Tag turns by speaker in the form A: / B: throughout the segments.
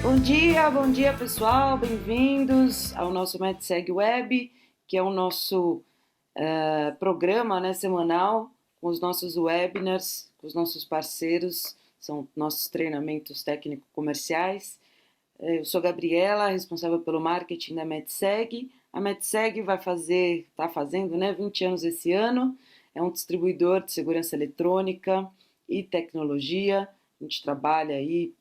A: Bom dia pessoal, bem-vindos ao nosso MedSeg Web, que é o nosso programa, né, semanal com os nossos webinars, com os nossos parceiros, são nossos treinamentos técnico-comerciais. Eu sou Gabriela, responsável pelo marketing da MedSeg. A MedSeg está fazendo, né, 20 anos esse ano, é um distribuidor de segurança eletrônica e tecnologia. A gente trabalha aí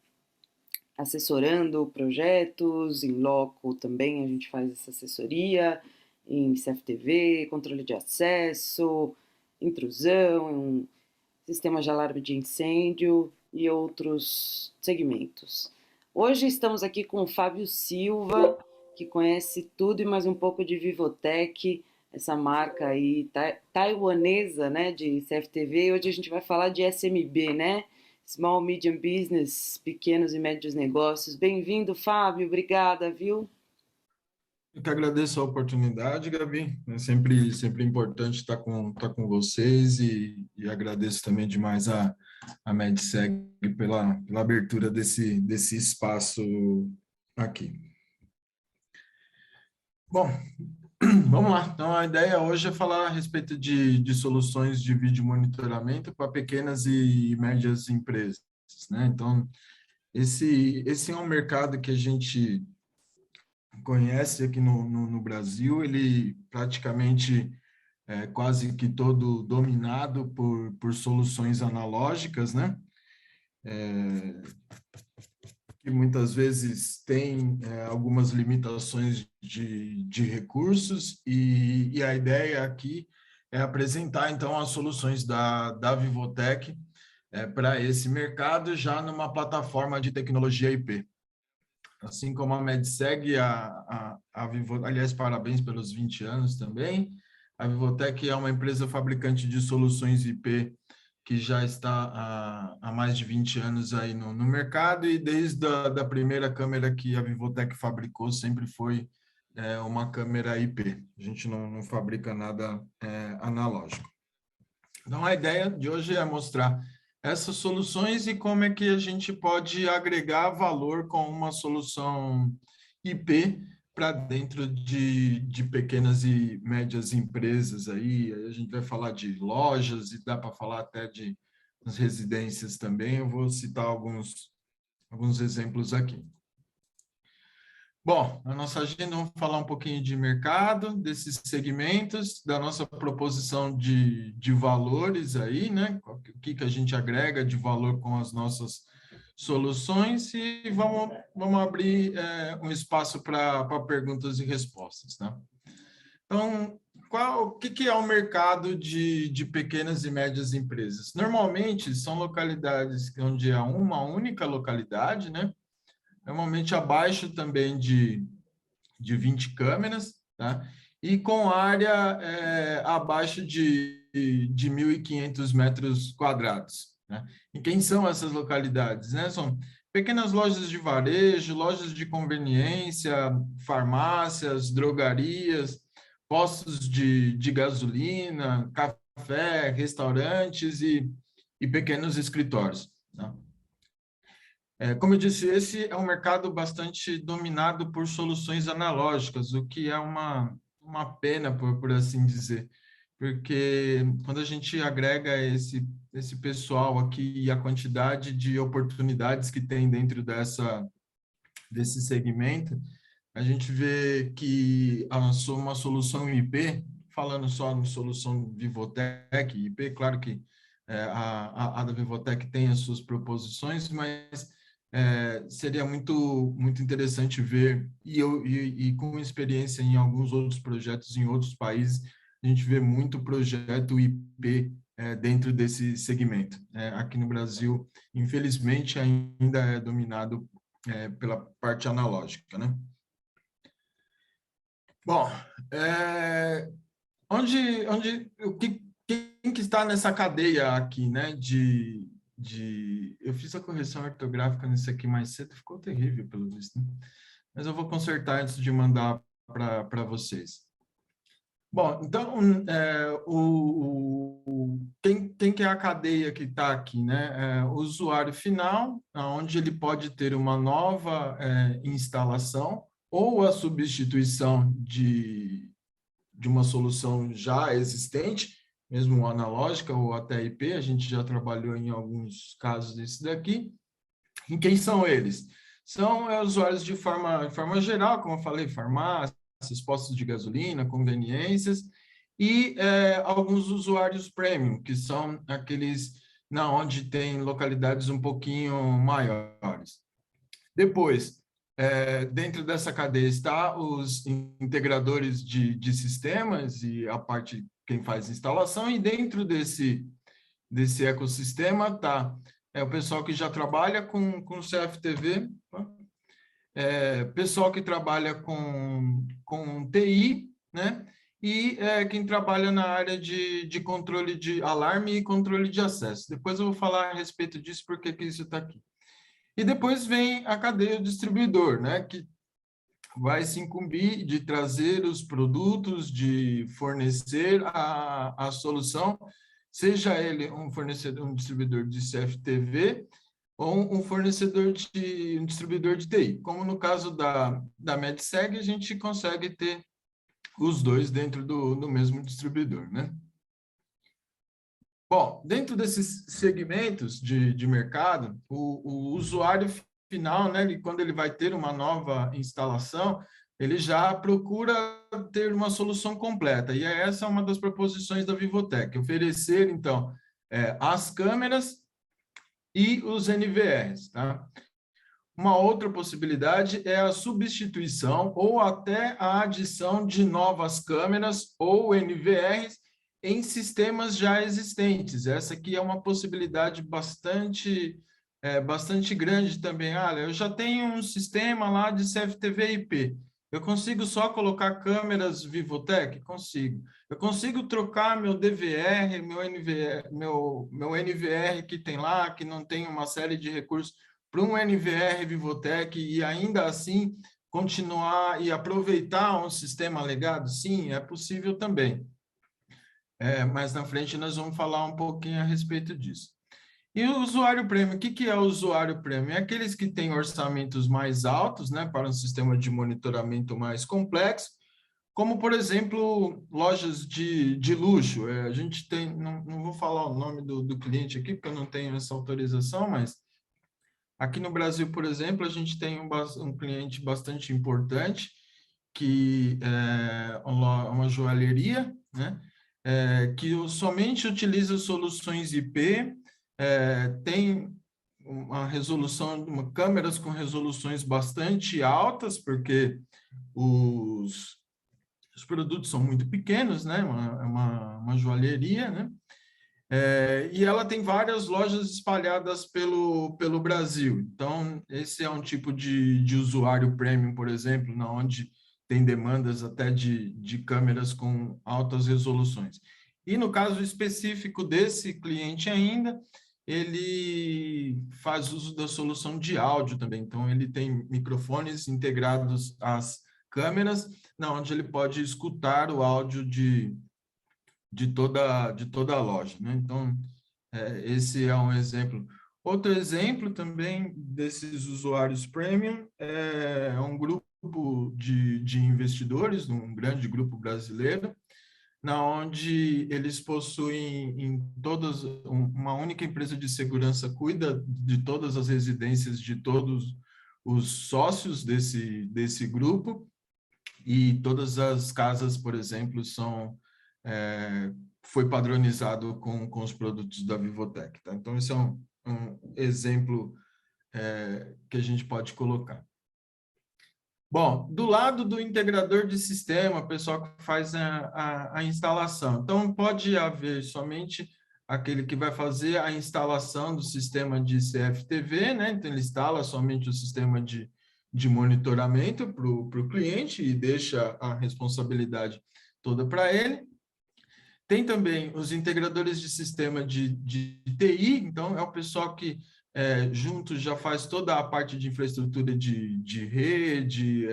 A: assessorando projetos, em loco também a gente faz essa assessoria, em CFTV, controle de acesso, intrusão, sistema de alarme de incêndio e outros segmentos. Hoje estamos aqui com o Fábio Silva, que conhece tudo e mais um pouco de Vivotech, essa marca aí taiwanesa, né, de CFTV. Hoje a gente vai falar de SMB, né? Small Medium Business, pequenos e médios negócios. Bem-vindo, Fábio, obrigada, viu?
B: Eu que agradeço a oportunidade, Gabi. É sempre importante estar com vocês e agradeço também demais a MedSeg pela abertura desse espaço aqui. Bom, vamos lá. Então, a ideia hoje é falar a respeito de soluções de vídeo monitoramento para pequenas e médias empresas, né? Então, esse é um mercado que a gente conhece aqui no Brasil. Ele praticamente é quase que todo dominado por soluções analógicas, né? Que muitas vezes tem algumas limitações de recursos, e a ideia aqui é apresentar, então, as soluções da Vivotech para esse mercado, já numa plataforma de tecnologia IP. Assim como a MedSeg, a Vivo, aliás, parabéns pelos 20 anos também. A Vivotech é uma empresa fabricante de soluções IP que já está há mais de 20 anos aí no mercado, e desde da primeira câmera que a Vivotech fabricou sempre foi uma câmera IP. A gente não fabrica nada analógico. Então, a ideia de hoje é mostrar essas soluções e como é que a gente pode agregar valor com uma solução IP para dentro de pequenas e médias empresas aí. A gente vai falar de lojas e dá para falar até de residências também. Eu vou citar alguns exemplos aqui. Bom, na nossa agenda vamos falar um pouquinho de mercado, desses segmentos, da nossa proposição de valores aí, né? O que a gente agrega de valor com as nossas soluções, e vamos abrir um espaço para perguntas e respostas, né? Então, o que é o mercado de pequenas e médias empresas? Normalmente são localidades onde há uma única localidade, né? Normalmente abaixo também de 20 câmeras, tá? E com área abaixo de 1.500 metros quadrados, né? E quem são essas localidades, né? São pequenas lojas de varejo, lojas de conveniência, farmácias, drogarias, postos de gasolina, café, restaurantes e pequenos escritórios, tá? Como eu disse, esse é um mercado bastante dominado por soluções analógicas, o que é uma pena, por assim dizer, porque quando a gente agrega esse pessoal aqui e a quantidade de oportunidades que tem dentro desse segmento, a gente vê que uma solução IP, falando só em solução Vivotech, IP, claro que a da Vivotech tem as suas proposições, mas seria muito interessante ver, e com experiência em alguns outros projetos em outros países, a gente vê muito projeto IP dentro desse segmento. Aqui no Brasil, infelizmente, ainda é dominado pela parte analógica, né? Bom, quem que está nessa cadeia aqui, né? Eu fiz a correção ortográfica nisso aqui mais cedo, ficou terrível, pelo visto, né? Mas eu vou consertar antes de mandar para vocês. Bom, então, quem que é a cadeia que está aqui, né? O usuário final, onde ele pode ter uma nova instalação ou a substituição de uma solução já existente, mesmo analógica ou até IP, a gente já trabalhou em alguns casos desse daqui. E quem são eles? São usuários de forma geral, como eu falei, farmácias, postos de gasolina, conveniências, e alguns usuários premium, que são aqueles onde tem localidades um pouquinho maiores. Depois, dentro dessa cadeia está os integradores de sistemas e a parte quem faz instalação, e dentro desse ecossistema está o pessoal que já trabalha com CFTV, pessoal que trabalha com TI, né? E quem trabalha na área de controle de alarme e controle de acesso. Depois eu vou falar a respeito disso, porque que isso está aqui. E depois vem a cadeia distribuidor, né? Que vai se incumbir de trazer os produtos, de fornecer a solução, seja ele um fornecedor, um distribuidor de CFTV ou um distribuidor de TI. Como no caso da MedSeg, a gente consegue ter os dois dentro do mesmo distribuidor, né? Bom, dentro desses segmentos de mercado, o usuário final, né, quando ele vai ter uma nova instalação, ele já procura ter uma solução completa. E essa é uma das proposições da Vivotec, oferecer, então, as câmeras e os NVRs, tá? Uma outra possibilidade é a substituição ou até a adição de novas câmeras ou NVRs em sistemas já existentes. Essa aqui é uma possibilidade bastante grande também. Olha, eu já tenho um sistema lá de CFTV IP. Eu consigo só colocar câmeras Vivotec? Consigo. Eu consigo trocar meu DVR, meu NVR, meu NVR que tem lá, que não tem uma série de recursos, para um NVR Vivotec e ainda assim continuar e aproveitar um sistema legado? Sim, é possível também. Mais na frente nós vamos falar um pouquinho a respeito disso. E o usuário premium, o que é o usuário premium? É aqueles que têm orçamentos mais altos, né, para um sistema de monitoramento mais complexo, como, por exemplo, lojas de luxo. A gente tem, não vou falar o nome do cliente aqui, porque eu não tenho essa autorização, mas aqui no Brasil, por exemplo, a gente tem um cliente bastante importante, que é uma joalheria, né? Que somente utiliza soluções IP, tem câmeras com resoluções bastante altas, porque os produtos são muito pequenos, né? Uma joalheria, né? E ela tem várias lojas espalhadas pelo Brasil. Então, esse é um tipo de usuário premium, por exemplo, onde tem demandas até de câmeras com altas resoluções. E no caso específico desse cliente ainda, ele faz uso da solução de áudio também. Então, ele tem microfones integrados às câmeras, onde ele pode escutar o áudio de toda a loja, né? Então, esse é um exemplo. Outro exemplo também desses usuários premium é um grupo de investidores, um grande grupo brasileiro, na onde eles possuem uma única empresa de segurança cuida de todas as residências de todos os sócios desse grupo, e todas as casas, por exemplo, foi padronizado com os produtos da Vivotec. Tá? Então, esse é um exemplo que a gente pode colocar. Bom, do lado do integrador de sistema, o pessoal que faz a instalação. Então, pode haver somente aquele que vai fazer a instalação do sistema de CFTV, né? Então, ele instala somente o sistema de monitoramento para o cliente e deixa a responsabilidade toda para ele. Tem também os integradores de sistema de TI, então é o pessoal que junto já faz toda a parte de infraestrutura de rede,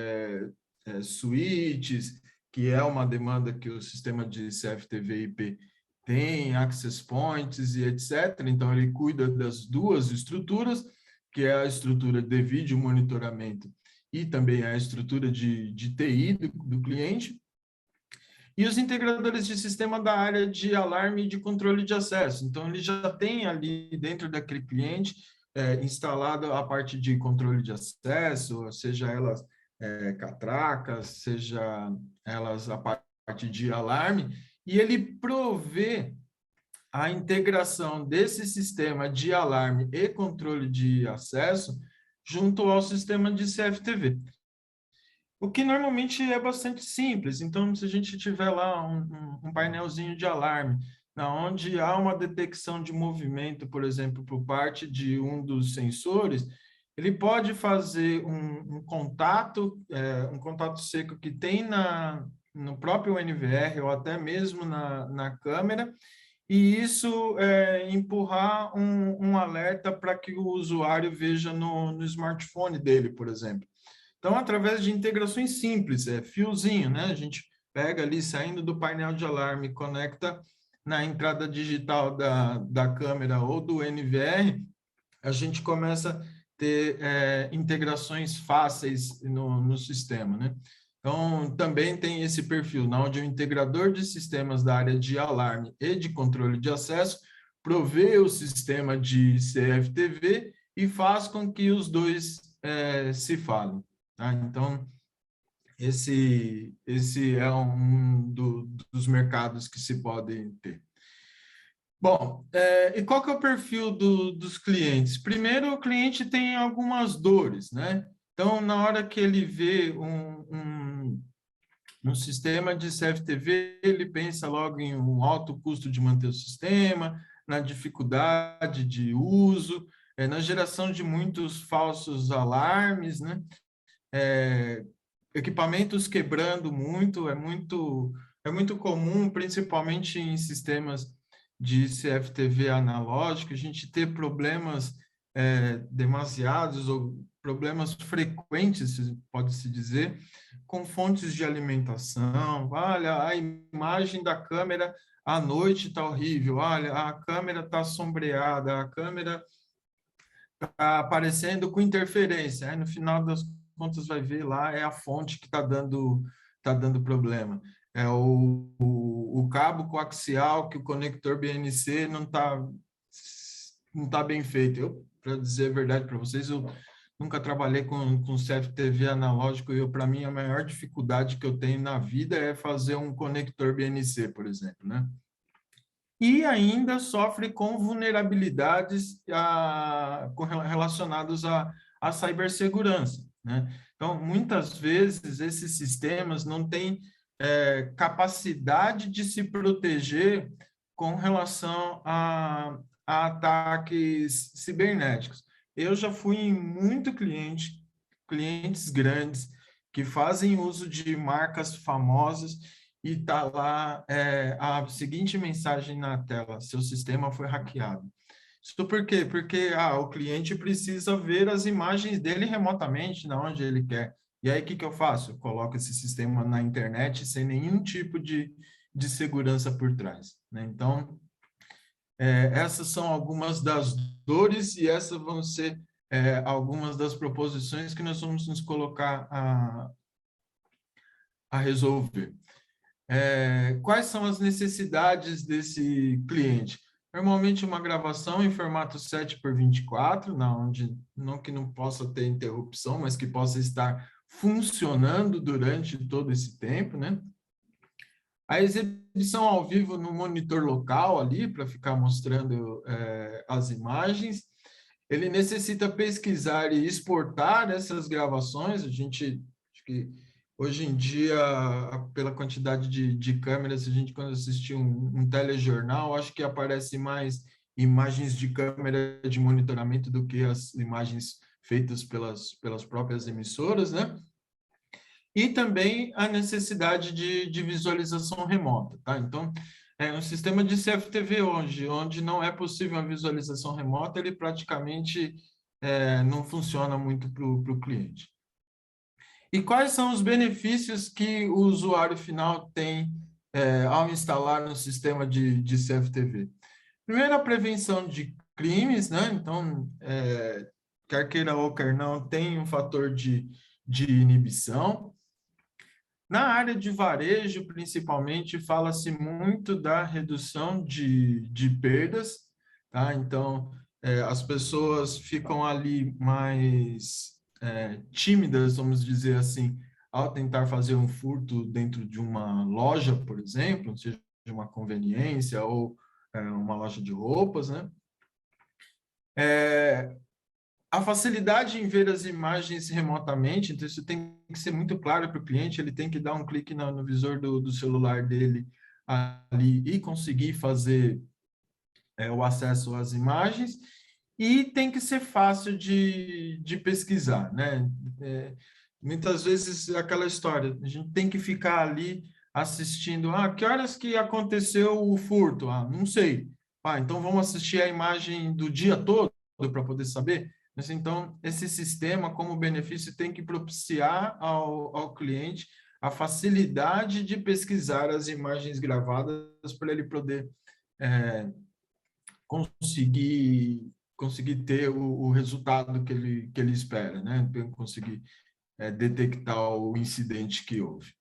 B: switches, que é uma demanda que o sistema de CFTV IP tem access points e etc. Então, ele cuida das duas estruturas, que é a estrutura de vídeo monitoramento e também a estrutura de TI do cliente. E os integradores de sistema da área de alarme e de controle de acesso. Então, ele já tem ali dentro daquele cliente instalado a parte de controle de acesso, seja elas catracas, seja elas a parte de alarme, e ele provê a integração desse sistema de alarme e controle de acesso junto ao sistema de CFTV. O que normalmente é bastante simples. Então, se a gente tiver lá um painelzinho de alarme, onde há uma detecção de movimento, por exemplo, por parte de um dos sensores, ele pode fazer um contato seco que tem no próprio NVR ou até mesmo na câmera, e isso empurrar um alerta para que o usuário veja no smartphone dele, por exemplo. Então, através de integrações simples, fiozinho, né? A gente pega ali, saindo do painel de alarme, conecta na entrada digital da câmera ou do NVR, a gente começa a ter integrações fáceis no sistema, né? Então, também tem esse perfil, onde o integrador de sistemas da área de alarme e de controle de acesso provê o sistema de CFTV e faz com que os dois se falem. Tá? Então, esse é dos mercados que se podem ter. Bom, e qual que é o perfil dos clientes? Primeiro, o cliente tem algumas dores, né? Então, na hora que ele vê um sistema de CFTV, ele pensa logo em um alto custo de manter o sistema, na dificuldade de uso, na geração de muitos falsos alarmes, né? Equipamentos quebrando muito, é muito comum, principalmente em sistemas de CFTV analógico, a gente ter problemas demasiados ou problemas frequentes, pode-se dizer, com fontes de alimentação. Olha, a imagem da câmera à noite está horrível, olha, a câmera está sombreada, a câmera está aparecendo com interferência. Aí, no final das contas, vai ver lá, é a fonte que está dando problema. É o cabo coaxial, que o conector BNC não tá bem feito. Eu, para dizer a verdade para vocês, eu nunca trabalhei com CFTV analógico e para mim a maior dificuldade que eu tenho na vida é fazer um conector BNC, por exemplo, né? E ainda sofre com vulnerabilidades relacionadas à cibersegurança, né? Então, muitas vezes, esses sistemas não têm capacidade de se proteger com relação a ataques cibernéticos. Eu já fui em muito clientes grandes, que fazem uso de marcas famosas, e está lá a seguinte mensagem na tela: seu sistema foi hackeado. Isso por quê? Porque o cliente precisa ver as imagens dele remotamente, na onde ele quer. E aí, o que eu faço? Eu coloco esse sistema na internet sem nenhum tipo de segurança por trás, né? Então, essas são algumas das dores e essas vão ser algumas das proposições que nós vamos nos colocar a resolver. Quais são as necessidades desse cliente? Normalmente uma gravação em formato 7x24, onde não que não possa ter interrupção, mas que possa estar funcionando durante todo esse tempo, né? A exibição ao vivo no monitor local ali, para ficar mostrando as imagens. Ele necessita pesquisar e exportar essas gravações. A gente, acho que hoje em dia, pela quantidade de câmeras, a gente, quando assistir um telejornal, acho que aparece mais imagens de câmera de monitoramento do que as imagens feitas pelas próprias emissoras, né? E também a necessidade de visualização remota, tá? Então, um sistema de CFTV hoje, onde não é possível a visualização remota, ele praticamente não funciona muito para o cliente. E quais são os benefícios que o usuário final tem ao instalar no sistema de CFTV? Primeiro, a prevenção de crimes, né? Então, quer queira ou quer não, tem um fator de inibição. Na área de varejo, principalmente, fala-se muito da redução de perdas, tá? Então, as pessoas ficam ali mais tímidas, vamos dizer assim, ao tentar fazer um furto dentro de uma loja, por exemplo, seja uma conveniência ou uma loja de roupas, né? A facilidade em ver as imagens remotamente, então isso tem que ser muito claro para o cliente, ele tem que dar um clique no visor do celular dele ali e conseguir fazer o acesso às imagens, e tem que ser fácil de pesquisar, né? Muitas vezes é aquela história, a gente tem que ficar ali assistindo, que horas que aconteceu o furto? Não sei. Então vamos assistir a imagem do dia todo para poder saber? Mas, então, esse sistema, como benefício, tem que propiciar ao cliente a facilidade de pesquisar as imagens gravadas para ele poder conseguir ter o resultado que ele espera, né? Conseguir detectar o incidente que houve.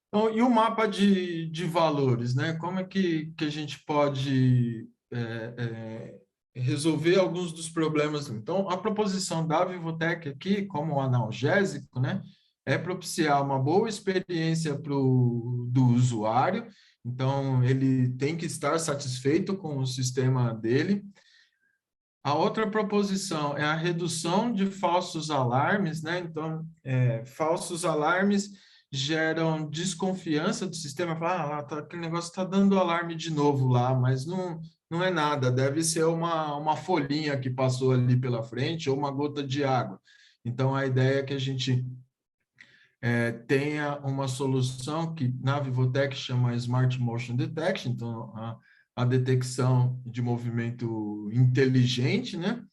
B: Então, e o mapa de valores, né? Como é que a gente pode resolver alguns dos problemas? Então, a proposição da Vivotec aqui, como analgésico, né? É propiciar uma boa experiência do usuário. Então, ele tem que estar satisfeito com o sistema dele. A outra proposição é a redução de falsos alarmes, né? Então, falsos alarmes geram desconfiança do sistema. Fala, aquele negócio está dando alarme de novo lá, mas não é nada, deve ser uma folhinha que passou ali pela frente ou uma gota de água. Então, a ideia é que a gente tenha uma solução que na Vivotec chama Smart Motion Detection, então a detecção de movimento inteligente, né?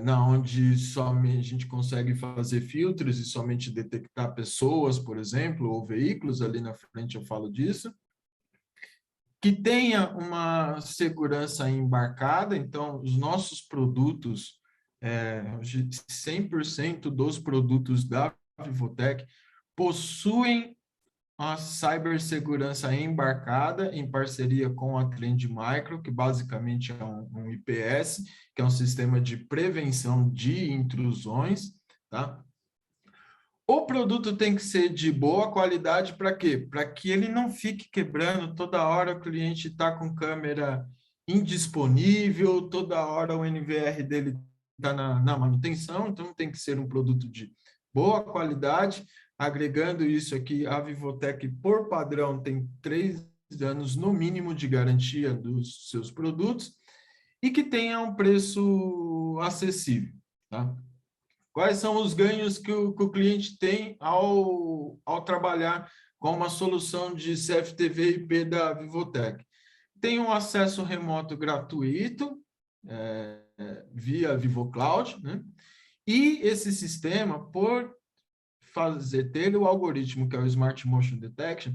B: Na onde somente a gente consegue fazer filtros e somente detectar pessoas, por exemplo, ou veículos, ali na frente eu falo disso, que tenha uma segurança embarcada, então os nossos produtos, 100% dos produtos da Vivotec possuem a cibersegurança embarcada em parceria com a Trend Micro, que basicamente é um IPS, que é um sistema de prevenção de intrusões, tá? O produto tem que ser de boa qualidade para quê? Para que ele não fique quebrando toda hora, o cliente está com câmera indisponível, toda hora o NVR dele está na manutenção, então tem que ser um produto de boa qualidade. Agregando isso aqui, a Vivotec, por padrão, tem 3 anos no mínimo de garantia dos seus produtos e que tenha um preço acessível, tá? Quais são os ganhos que o cliente tem ao trabalhar com uma solução de CFTV IP da Vivotec? Tem um acesso remoto gratuito, via VivoCloud, né? E esse sistema, por ter o algoritmo, que é o Smart Motion Detection,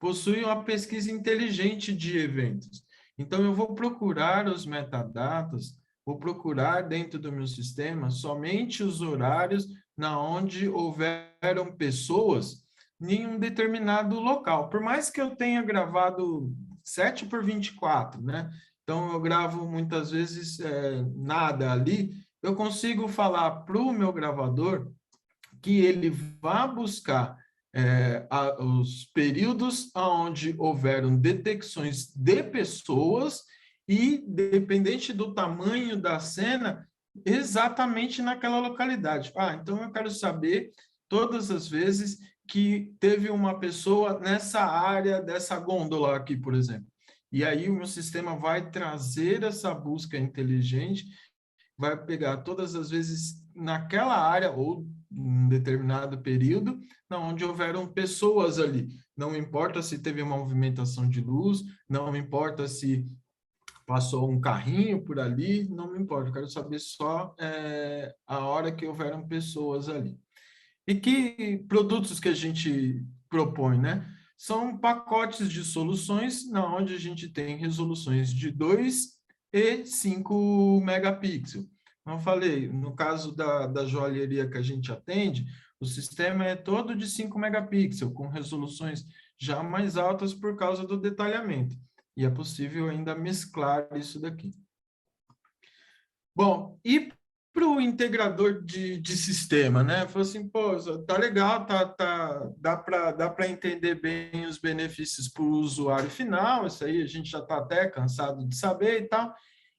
B: possui uma pesquisa inteligente de eventos. Então, eu vou procurar os metadados, vou procurar dentro do meu sistema somente os horários na onde houveram pessoas em um determinado local. Por mais que eu tenha gravado 7x24, né? Então, eu gravo muitas vezes nada ali, eu consigo falar para o meu gravador que ele vá buscar os períodos onde houveram detecções de pessoas e, dependente do tamanho da cena, exatamente naquela localidade. Então eu quero saber todas as vezes que teve uma pessoa nessa área dessa gôndola aqui, por exemplo. E aí o meu sistema vai trazer essa busca inteligente, vai pegar todas as vezes naquela área ou um determinado período, onde houveram pessoas ali. Não importa se teve uma movimentação de luz, não importa se passou um carrinho por ali, não me importa, eu quero saber só a hora que houveram pessoas ali. E que produtos que a gente propõe, né? são pacotes de soluções, na onde a gente tem resoluções de 2 e 5 megapixels. Como eu falei, no caso da joalheria que a gente atende, o sistema é todo de 5 megapixels, com resoluções já mais altas por causa do detalhamento. E é possível ainda mesclar isso daqui. Bom, e para o integrador de sistema, né? Falou assim, pô, tá legal, dá para entender bem os benefícios para o usuário final, isso aí a gente já está até cansado de saber e tal.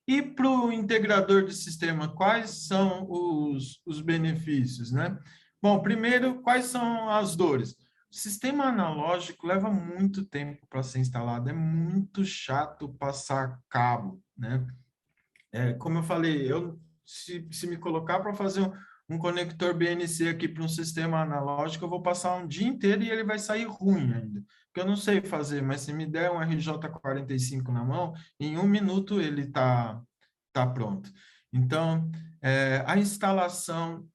B: E para o integrador de sistema, quais são os benefícios, né? Bom, primeiro, quais são as dores? O sistema analógico leva muito tempo para ser instalado, é muito chato passar cabo, né? Como eu falei, se me colocar para fazer um conector BNC aqui para um sistema analógico, eu vou passar um dia inteiro e ele vai sair ruim ainda. Porque eu não sei fazer, mas se me der um RJ45 na mão, em 1 minuto ele tá pronto. Então, a instalação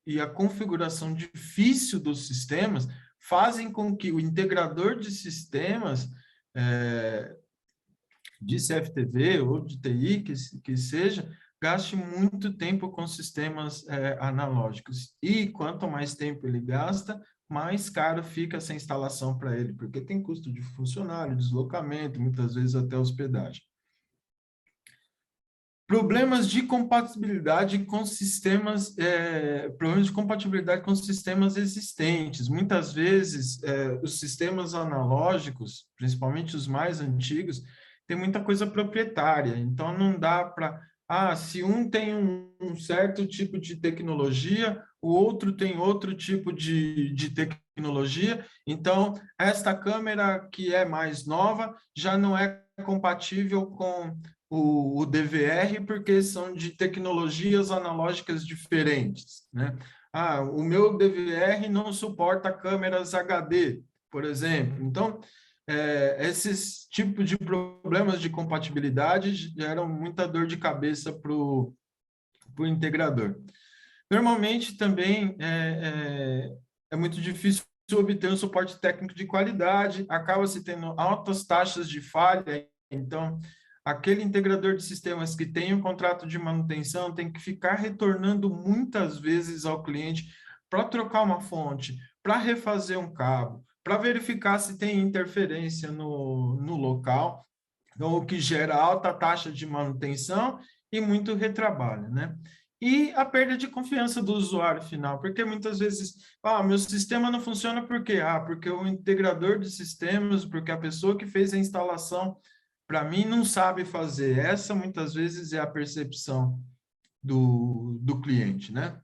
B: e a configuração difícil dos sistemas fazem com que o integrador de sistemas de CFTV ou de TI, que seja, gaste muito tempo com sistemas analógicos. E quanto mais tempo ele gasta, mais caro fica essa instalação para ele, porque tem custo de funcionário, deslocamento, muitas vezes até hospedagem. Problemas de compatibilidade com sistemas, existentes. Muitas vezes, os sistemas analógicos, principalmente os mais antigos, tem muita coisa proprietária. Então, não dá para... se um tem um certo tipo de tecnologia, o outro tem outro tipo de tecnologia. Então, esta câmera que é mais nova já não é compatível com o DVR, porque são de tecnologias analógicas diferentes, né? O meu DVR não suporta câmeras HD, por exemplo. Então, esses tipos de problemas de compatibilidade geram muita dor de cabeça para o integrador. Normalmente, também, é muito difícil obter um suporte técnico de qualidade, acaba-se tendo altas taxas de falha, então aquele integrador de sistemas que tem um contrato de manutenção tem que ficar retornando muitas vezes ao cliente para trocar uma fonte, para refazer um cabo, para verificar se tem interferência no local, então, o que gera alta taxa de manutenção e muito retrabalho, né? E a perda de confiança do usuário final, porque muitas vezes, meu sistema não funciona por quê? Porque o integrador de sistemas, porque a pessoa que fez a instalação para mim, não sabe fazer. Essa, muitas vezes, é a percepção do cliente, né?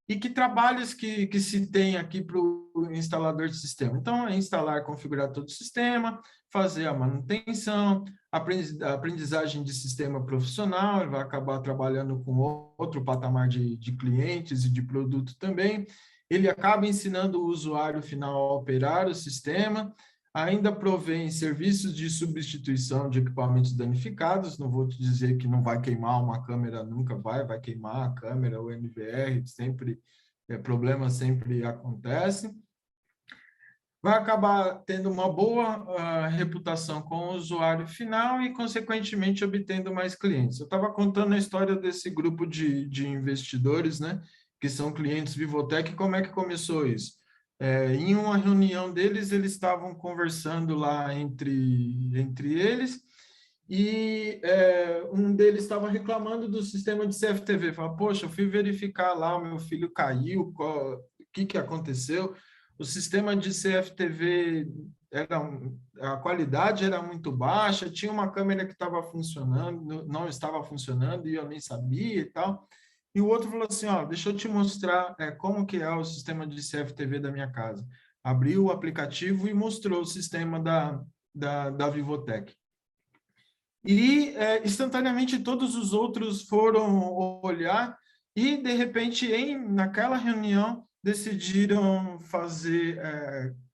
B: E que trabalhos que se tem aqui para o instalador de sistema? Então, é instalar, configurar todo o sistema, fazer a manutenção, aprendizagem de sistema profissional, ele vai acabar trabalhando com outro patamar de clientes e de produto também. Ele acaba ensinando o usuário final a operar o sistema, ainda provém serviços de substituição de equipamentos danificados, não vou te dizer que não vai queimar uma câmera, nunca vai queimar a câmera, o NVR, sempre, problemas sempre acontecem. Vai acabar tendo uma boa reputação com o usuário final e, consequentemente, obtendo mais clientes. Eu estava contando a história desse grupo de investidores, né, que são clientes Vivotec, como é que começou isso? Em uma reunião deles, eles estavam conversando lá entre eles, e um deles estava reclamando do sistema de CFTV. Fala, poxa, eu fui verificar lá, o meu filho caiu, o que aconteceu? O sistema de CFTV, a qualidade era muito baixa, tinha uma câmera que estava funcionando, não estava funcionando, e eu nem sabia e tal. E o outro falou assim, deixa eu te mostrar como que é o sistema de CFTV da minha casa. Abriu o aplicativo e mostrou o sistema da Vivotec. E, instantaneamente, todos os outros foram olhar e, de repente, naquela reunião, decidiram fazer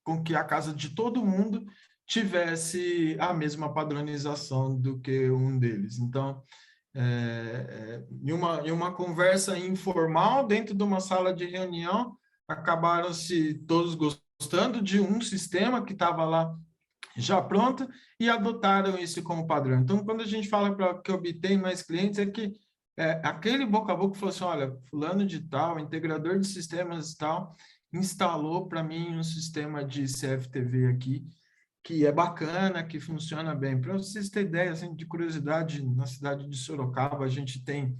B: com que a casa de todo mundo tivesse a mesma padronização do que um deles. Então, em uma conversa informal, dentro de uma sala de reunião, acabaram-se todos gostando de um sistema que estava lá já pronto e adotaram isso como padrão. Então, quando a gente fala para que obtém mais clientes, é que aquele boca a boca falou assim, olha, fulano de tal, integrador de sistemas e tal, instalou para mim um sistema de CFTV aqui, que é bacana, que funciona bem. Para vocês terem ideia, assim, de curiosidade, na cidade de Sorocaba, a gente tem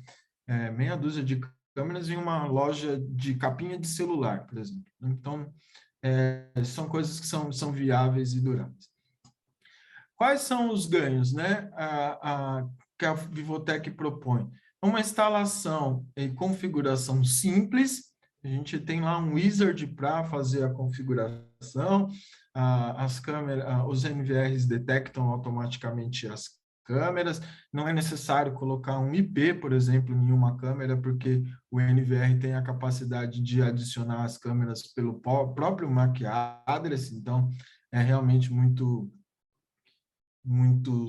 B: meia dúzia de câmeras em uma loja de capinha de celular, por exemplo. Então, são coisas que são viáveis e duráveis. Quais são os ganhos, né, que a Vivotec propõe? Uma instalação e configuração simples, a gente tem lá um wizard para fazer a configuração, as câmeras, os NVRs detectam automaticamente as câmeras, não é necessário colocar um IP, por exemplo, em uma câmera, porque o NVR tem a capacidade de adicionar as câmeras pelo próprio MAC address, então é realmente muito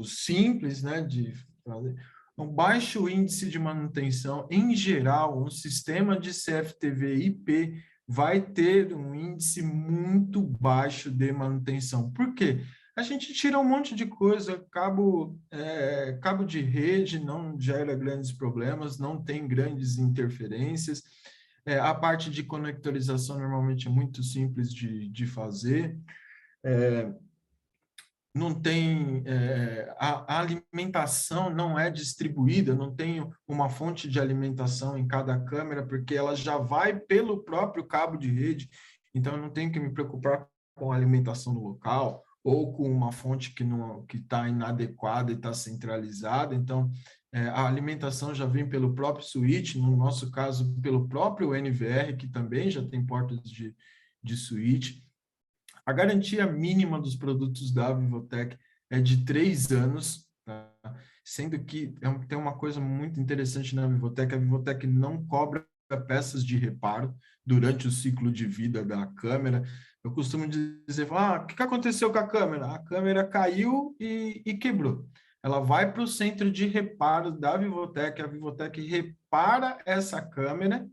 B: simples, né, de fazer. Um baixo índice de manutenção, em geral, um sistema de CFTV IP vai ter um índice muito baixo de manutenção. Por quê? A gente tira um monte de coisa, cabo de rede não gera grandes problemas, não tem grandes interferências, a parte de conectorização normalmente é muito simples de fazer, não tem, a alimentação não é distribuída, não tem uma fonte de alimentação em cada câmera, porque ela já vai pelo próprio cabo de rede, então eu não tenho que me preocupar com a alimentação no local, ou com uma fonte que está inadequada e está centralizada, então a alimentação já vem pelo próprio switch, no nosso caso, pelo próprio NVR, que também já tem portas de switch. A garantia mínima dos produtos da Vivotec é de 3 anos, tá? Sendo que tem uma coisa muito interessante na Vivotec, a Vivotec não cobra peças de reparo durante o ciclo de vida da câmera. Eu costumo dizer, o que aconteceu com a câmera? A câmera caiu e quebrou. Ela vai para o centro de reparo da Vivotec, a Vivotec repara essa câmera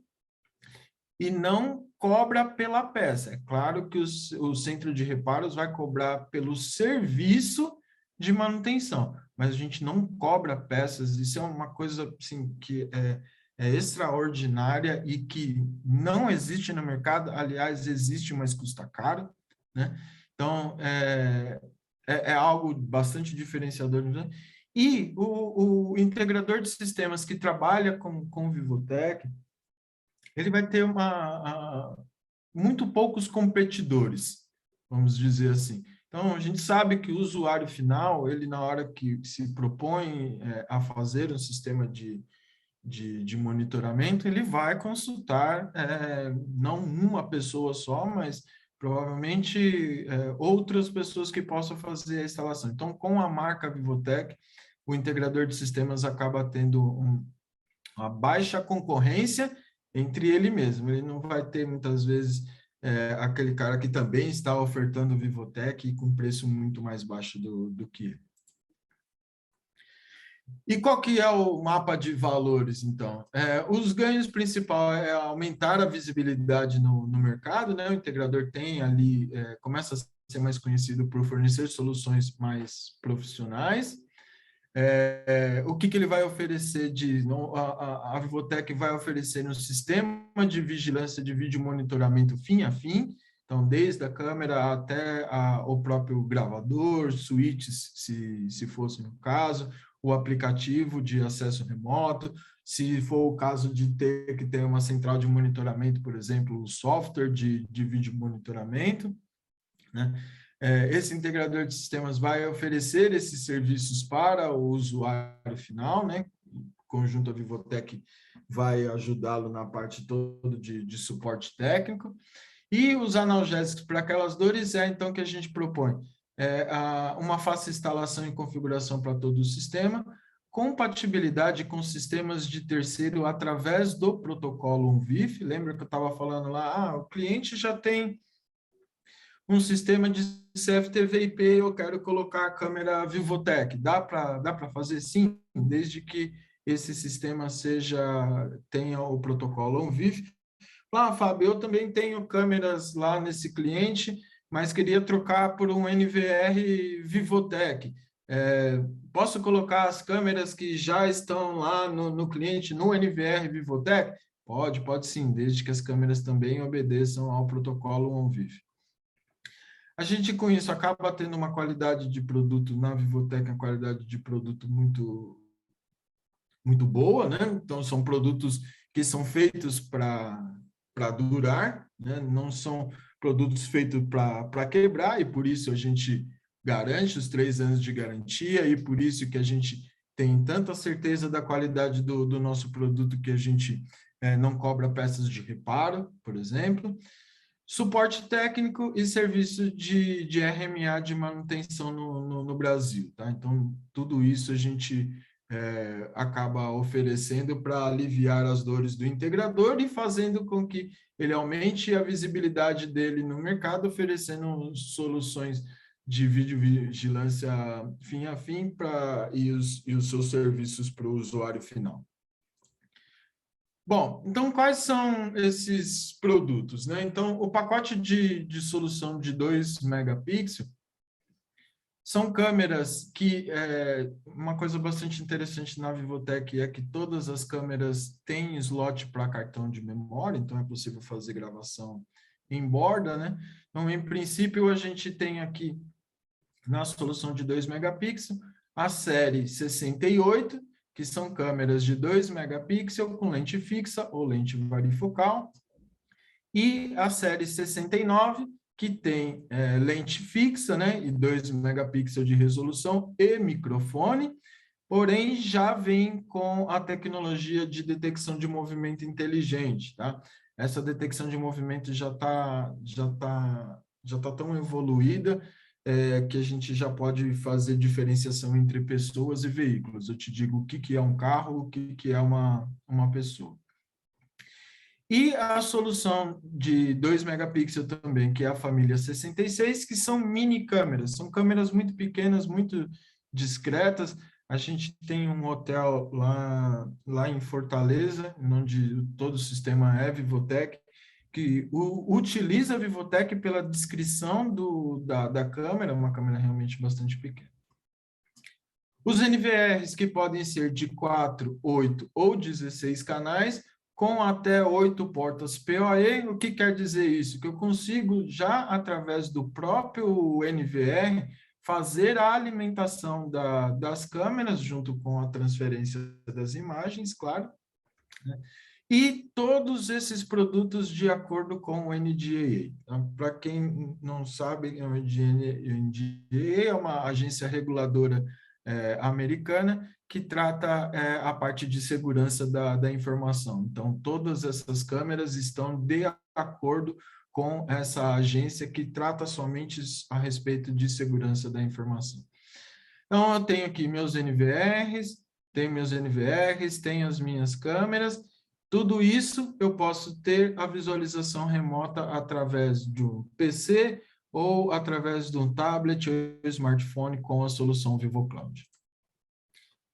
B: e não cobra pela peça. É claro que o centro de reparos vai cobrar pelo serviço de manutenção, mas a gente não cobra peças. Isso é uma coisa assim, que é extraordinária e que não existe no mercado. Aliás, existe, mas custa caro, né? Então, é algo bastante diferenciador, né? E o integrador de sistemas que trabalha com Vivotec, ele vai ter muito poucos competidores, vamos dizer assim. Então, a gente sabe que o usuário final, ele na hora que se propõe a fazer um sistema de monitoramento, ele vai consultar não uma pessoa só, mas provavelmente outras pessoas que possam fazer a instalação. Então, com a marca Vivotec, o integrador de sistemas acaba tendo uma baixa concorrência entre ele mesmo. Ele não vai ter, muitas vezes, aquele cara que também está ofertando Vivotec e com preço muito mais baixo do que ele. E qual que é o mapa de valores, então? Os ganhos principais é aumentar a visibilidade no mercado, né? O integrador tem ali, começa a ser mais conhecido por fornecer soluções mais profissionais. O que ele vai oferecer a Vivotec vai oferecer um sistema de vigilância de vídeo monitoramento fim a fim, então desde a câmera até o próprio gravador, switches, se fosse no caso, o aplicativo de acesso remoto, se for o caso de ter que ter uma central de monitoramento, por exemplo, o software de vídeo monitoramento, né? Esse integrador de sistemas vai oferecer esses serviços para o usuário final, né? O conjunto Vivotec vai ajudá-lo na parte toda de suporte técnico. E os analgésicos para aquelas dores então que a gente propõe uma fácil instalação e configuração para todo o sistema, compatibilidade com sistemas de terceiro através do protocolo UNVIF. Lembra que eu estava falando lá, o cliente já tem um sistema de CFTV IP, eu quero colocar a câmera Vivotec. Dá para fazer? Sim, desde que esse sistema tenha o protocolo UNVIF. Fábio, eu também tenho câmeras lá nesse cliente, mas queria trocar por um NVR Vivotec. Posso colocar as câmeras que já estão lá no cliente no NVR Vivotec? Pode sim, desde que as câmeras também obedeçam ao protocolo OnViv. A gente, com isso, acaba tendo uma qualidade de produto na Vivotec, uma qualidade de produto muito boa, né? Então, são produtos que são feitos para durar, né? Não são produtos feitos para quebrar, e por isso a gente garante os 3 anos de garantia, e por isso que a gente tem tanta certeza da qualidade do nosso produto que a gente não cobra peças de reparo, por exemplo. Suporte técnico e serviço de RMA de manutenção no Brasil, tá? Então, tudo isso a gente acaba oferecendo para aliviar as dores do integrador e fazendo com que ele aumente a visibilidade dele no mercado, oferecendo soluções de videovigilância fim a fim e os seus serviços para o usuário final. Bom, então quais são esses produtos, né? Então, o pacote de solução de 2 megapixels são câmeras que, uma coisa bastante interessante na Vivotec é que todas as câmeras têm slot para cartão de memória, então é possível fazer gravação em borda, né? Então, em princípio, a gente tem aqui, na solução de 2 megapixels, a série 68, que são câmeras de 2 megapixels com lente fixa ou lente varifocal, e a série 69, que tem lente fixa, né, e 2 megapixels de resolução e microfone, porém já vem com a tecnologia de detecção de movimento inteligente, tá? Essa detecção de movimento já tá tão evoluída que a gente já pode fazer diferenciação entre pessoas e veículos. Eu te digo o que é um carro, o que é uma pessoa. E a solução de 2 megapixels também, que é a família 66, que são mini câmeras, são câmeras muito pequenas, muito discretas. A gente tem um hotel lá em Fortaleza, onde todo o sistema é Vivotec, que utiliza a Vivotec pela descrição da câmera, uma câmera realmente bastante pequena. Os NVRs, que podem ser de 4, 8 ou 16 canais, com até 8 portas PoE. O que quer dizer isso? Que eu consigo, já através do próprio NVR, fazer a alimentação das câmeras, junto com a transferência das imagens, claro, né? E todos esses produtos de acordo com o NDAA. Então, para quem não sabe, o NDAA é uma agência reguladora americana que trata a parte de segurança da informação. Então, todas essas câmeras estão de acordo com essa agência que trata somente a respeito de segurança da informação. Então, eu tenho aqui meus NVRs, tenho as minhas câmeras. Tudo isso eu posso ter a visualização remota através do PC ou através de um tablet ou smartphone com a solução VivoCloud.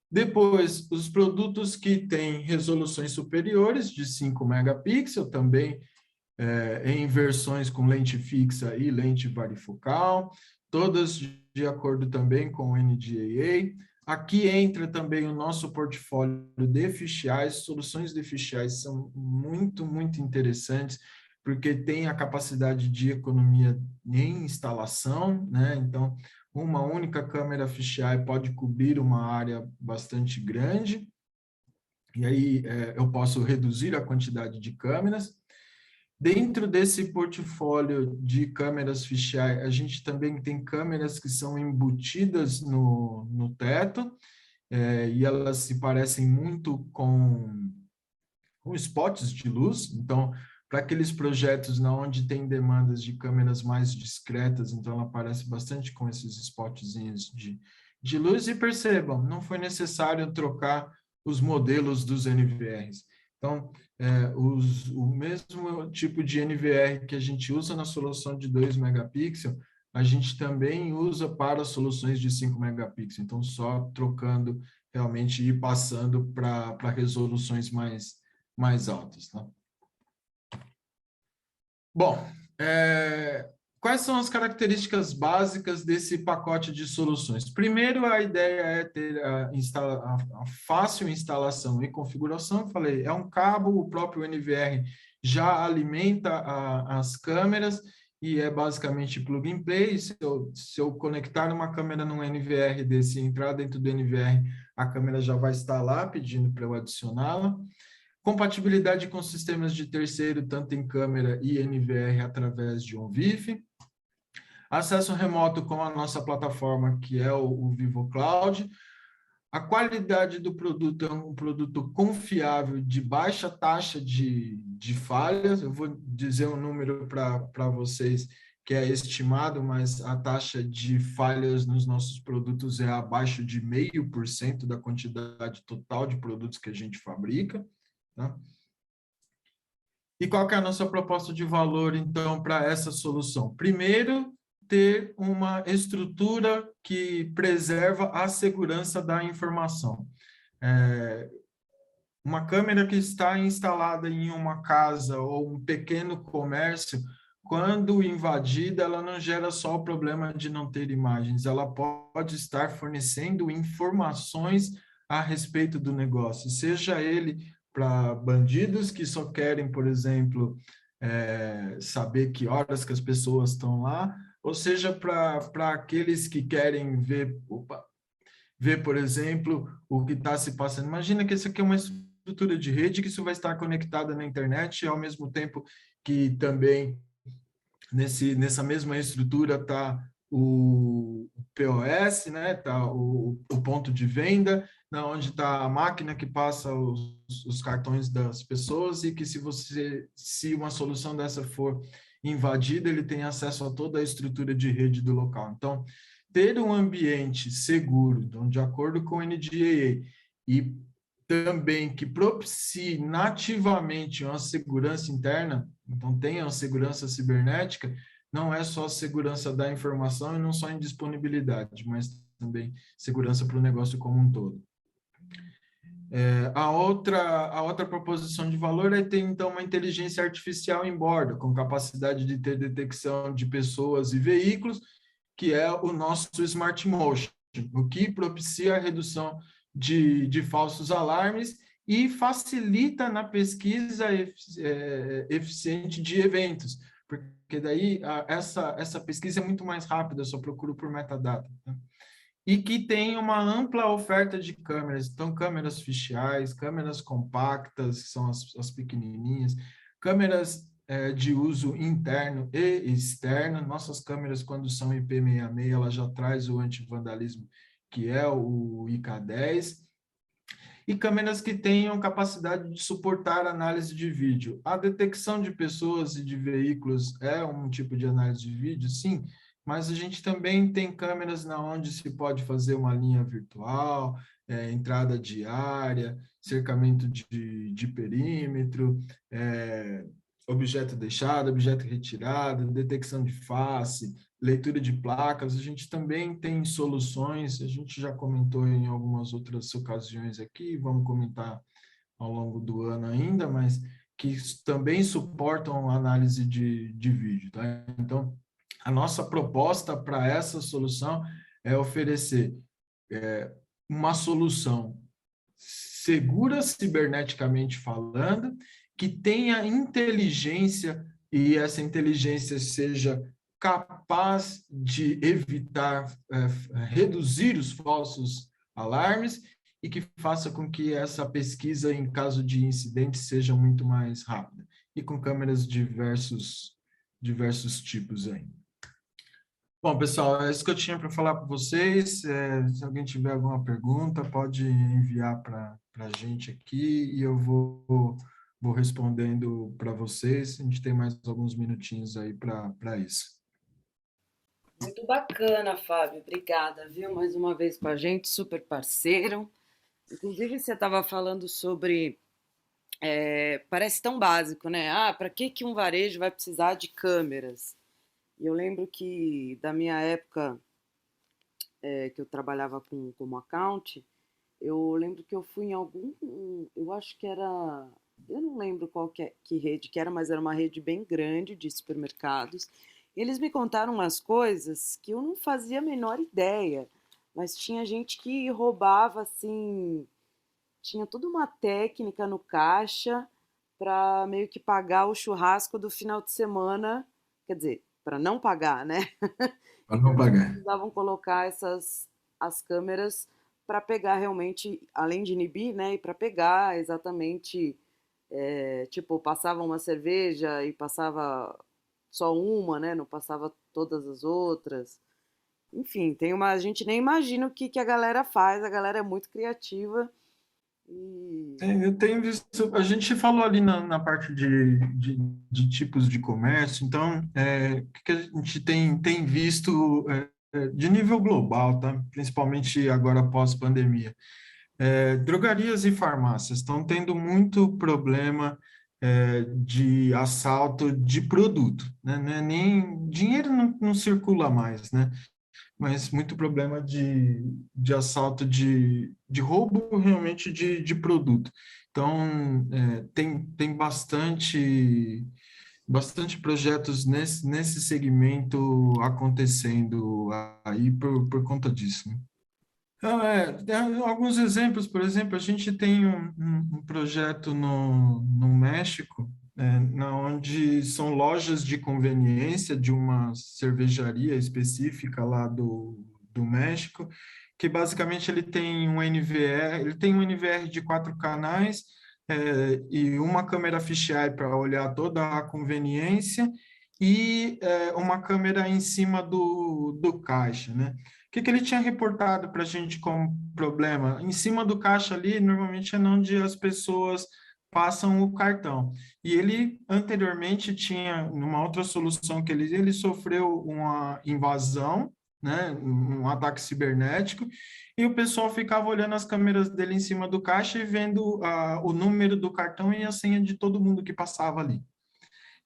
B: Depois, os produtos que têm resoluções superiores de 5 megapixels, também em versões com lente fixa e lente varifocal, todas de acordo também com o NDAA. Aqui entra também o nosso portfólio de fichais. Soluções de fichais são muito, muito interessantes, porque tem a capacidade de economia em instalação, né? Então, uma única câmera fisheye pode cobrir uma área bastante grande, e aí eu posso reduzir a quantidade de câmeras. Dentro desse portfólio de câmeras fisheye, a gente também tem câmeras que são embutidas no teto, e elas se parecem muito com spots de luz. Então, para aqueles projetos onde tem demandas de câmeras mais discretas, então ela aparece bastante com esses spotzinhos de luz. E percebam, não foi necessário trocar os modelos dos NVRs. Então, o mesmo tipo de NVR que a gente usa na solução de 2 megapixels, a gente também usa para soluções de 5 megapixels. Então, só trocando realmente e passando para resoluções mais altas, tá? Bom, quais são as características básicas desse pacote de soluções? Primeiro, a ideia é ter a fácil instalação e configuração. Falei, é um cabo, o próprio NVR já alimenta as câmeras e é basicamente plug and play. Se eu conectar uma câmera num NVR desse e entrar dentro do NVR, a câmera já vai estar lá pedindo para eu adicioná-la. Compatibilidade com sistemas de terceiro, tanto em câmera e NVR através de um VIF. Acesso remoto com a nossa plataforma, que é o Vivo Cloud. A qualidade do produto é um produto confiável, de baixa taxa de falhas. Eu vou dizer um número para vocês que é estimado, mas a taxa de falhas nos nossos produtos é abaixo de 0,5% da quantidade total de produtos que a gente fabrica. Tá? E qual que é a nossa proposta de valor, então, para essa solução? Primeiro, ter uma estrutura que preserva a segurança da informação. Uma câmera que está instalada em uma casa ou um pequeno comércio, quando invadida, ela não gera só o problema de não ter imagens, ela pode estar fornecendo informações a respeito do negócio, seja ele para bandidos que só querem, por exemplo, saber que horas que as pessoas estão lá, ou seja, para aqueles que querem ver, ver, por exemplo, o que está se passando. Imagina que isso aqui é uma estrutura de rede que isso vai estar conectada na internet e ao mesmo tempo que também nessa mesma estrutura está o POS, né? Tá o ponto de venda, na onde está a máquina que passa os cartões das pessoas e que se uma solução dessa for invadida, ele tem acesso a toda a estrutura de rede do local. Então, ter um ambiente seguro, então, de acordo com o NDAA, e também que propicie nativamente uma segurança interna, então tenha uma segurança cibernética, não é só segurança da informação e não só em disponibilidade, mas também segurança para o negócio como um todo. A outra proposição de valor é ter, então, uma inteligência artificial em bordo, com capacidade de ter detecção de pessoas e veículos, que é o nosso Smart Motion, o que propicia a redução de falsos alarmes e facilita na pesquisa eficiente de eventos, porque daí essa pesquisa é muito mais rápida, eu só procuro por metadata. Né? E que tem uma ampla oferta de câmeras, então câmeras fisheye, câmeras compactas, que são as pequenininhas, câmeras de uso interno e externo. Nossas câmeras, quando são IP66, ela já traz o antivandalismo, que é o IK10, e câmeras que tenham capacidade de suportar análise de vídeo. A detecção de pessoas e de veículos é um tipo de análise de vídeo, sim, mas a gente também tem câmeras na onde se pode fazer uma linha virtual, entrada de área, cercamento de perímetro, objeto deixado, objeto retirado, detecção de face, leitura de placas. A gente também tem soluções, a gente já comentou em algumas outras ocasiões aqui, vamos comentar ao longo do ano ainda, mas que também suportam análise de vídeo. Tá? Então, a nossa proposta para essa solução é oferecer uma solução segura ciberneticamente falando, que tenha inteligência e essa inteligência seja capaz de evitar, reduzir os falsos alarmes e que faça com que essa pesquisa em caso de incidente seja muito mais rápida e com câmeras diversos tipos aí. Bom, pessoal, é isso que eu tinha para falar para vocês. Se alguém tiver alguma pergunta, pode enviar para a gente aqui e eu vou respondendo para vocês. A gente tem mais alguns minutinhos aí para isso.
A: Muito bacana, Fábio. Obrigada, viu? Mais uma vez com a gente, super parceiro. Inclusive, você estava falando sobre. Parece tão básico, né? Ah, para que um varejo vai precisar de câmeras? E eu lembro que da minha época que eu trabalhava como account, eu lembro que eu fui em algum. Eu acho que era eu não lembro qual que rede que era, mas era uma rede bem grande de supermercados. Eles me contaram umas coisas que eu não fazia a menor ideia, mas tinha gente que roubava assim, tinha toda uma técnica no caixa para meio que pagar o churrasco do final de semana, quer dizer, para não pagar, né?
B: Para
A: Então
B: não
A: eles
B: pagar.
A: precisavam colocar essas as câmeras para pegar realmente, além de inibir, né? E para pegar exatamente, tipo, passava uma cerveja e passava só uma, né? Não passava todas as outras. Enfim, tem uma, a gente nem imagina o que, que a galera faz, a galera é muito criativa e
B: Eu tenho visto, a gente falou ali na parte de tipos de comércio, então, o que que a gente tem visto de nível global, tá? Principalmente agora após pandemia. Drogarias e farmácias estão tendo muito problema de assalto de produto, né? Nem dinheiro não circula mais, né? Mas muito problema de assalto, de roubo realmente de produto. Então, tem bastante projetos nesse segmento acontecendo aí por conta disso, né? Então, tem alguns exemplos, por exemplo, a gente tem um projeto no México, na onde são lojas de conveniência de uma cervejaria específica lá do México, que basicamente ele tem um NVR de 4 canais, e uma câmera fisheye para olhar toda a conveniência e uma câmera em cima do caixa, né? Que ele tinha reportado para a gente como problema? Em cima do caixa ali, normalmente é onde as pessoas passam o cartão. E ele, anteriormente, tinha, numa outra solução que ele sofreu uma invasão, né, um ataque cibernético, e o pessoal ficava olhando as câmeras dele em cima do caixa e vendo o número do cartão e a senha de todo mundo que passava ali.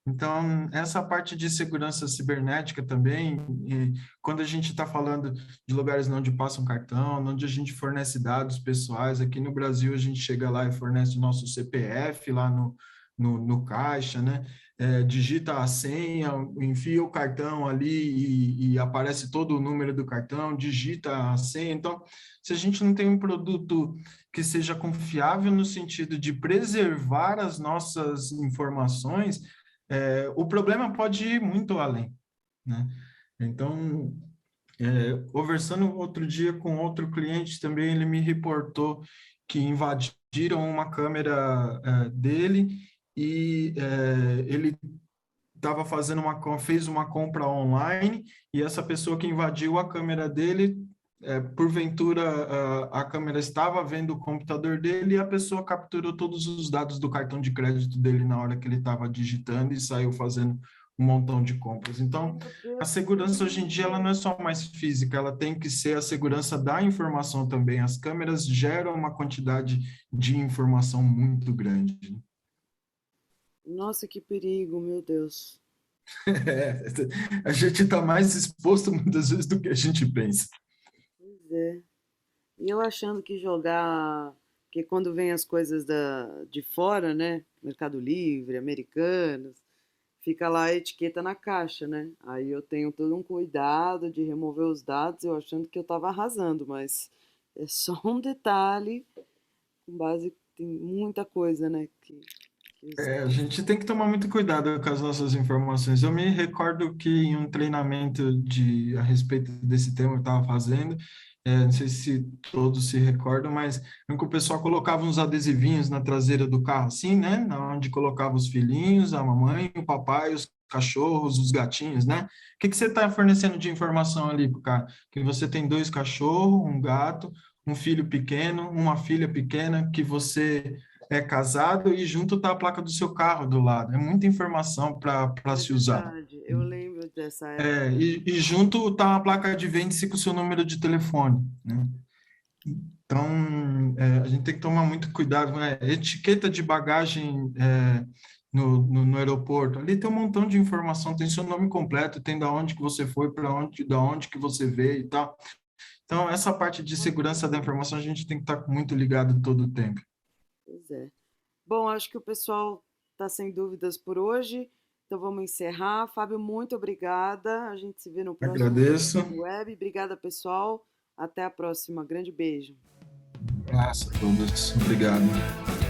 B: Então, essa parte de segurança cibernética também, e quando a gente está falando de lugares onde passa um cartão, onde a gente fornece dados pessoais, aqui no Brasil a gente chega lá e fornece o nosso CPF lá no caixa, né? Digita a senha, enfia o cartão ali e aparece todo o número do cartão, digita a senha. Então, se a gente não tem um produto que seja confiável no sentido de preservar as nossas informações, o problema pode ir muito além, né? Então, conversando outro dia com outro cliente também, ele me reportou que invadiram uma câmera dele e ele fez uma compra online e essa pessoa que invadiu a câmera dele, porventura a câmera estava vendo o computador dele e a pessoa capturou todos os dados do cartão de crédito dele na hora que ele estava digitando e saiu fazendo um montão de compras. Então,
A: meu
B: a
A: Deus, que
B: segurança hoje em dia ela
A: perigo!
B: não é só mais física, ela tem que ser a segurança da informação também. As câmeras geram uma quantidade de informação muito grande, né?
A: Nossa, que perigo, meu Deus.
B: É, a gente está mais exposto muitas vezes do que a gente pensa.
A: Pois é. E eu achando que jogar, que quando vem as coisas de fora, né? Mercado Livre, Americanos, fica lá a etiqueta na caixa, né? Aí eu tenho todo um cuidado de remover os dados, eu achando que eu estava arrasando, mas é só um detalhe, com base, tem muita coisa, né? Que
B: A gente tem que tomar muito cuidado com as nossas informações. Eu me recordo que em um treinamento a respeito desse tema eu estava fazendo, não sei se todos se recordam, mas em que o pessoal colocava uns adesivinhos na traseira do carro, assim, né? Onde colocava os filhinhos, a mamãe, o papai, os cachorros, os gatinhos, né? O que você está fornecendo de informação ali para o cara? Que você tem 2 cachorros, um gato, um filho pequeno, uma filha pequena, que você é casado e junto está a placa do seu carro do lado. É muita informação para
A: é
B: se usar.
A: verdade, eu lembro dessa época.
B: E junto está uma placa de vende-se com o seu número de telefone, né? Então, a gente tem que tomar muito cuidado, né? Etiqueta de bagagem no aeroporto. Ali tem um montão de informação, tem seu nome completo, tem da onde que você foi, para onde, da onde que você veio e tal. Então, essa parte de
A: Nossa,
B: segurança da informação a gente tem que estar muito ligado todo o tempo.
A: pois é. Bom, acho que o pessoal está sem dúvidas por hoje, então vamos encerrar. Fábio, muito obrigada. A gente se vê no próximo
B: Agradeço.
A: web. Obrigada, pessoal. Até a próxima. Grande beijo.
B: Um abraço a todos. Obrigado.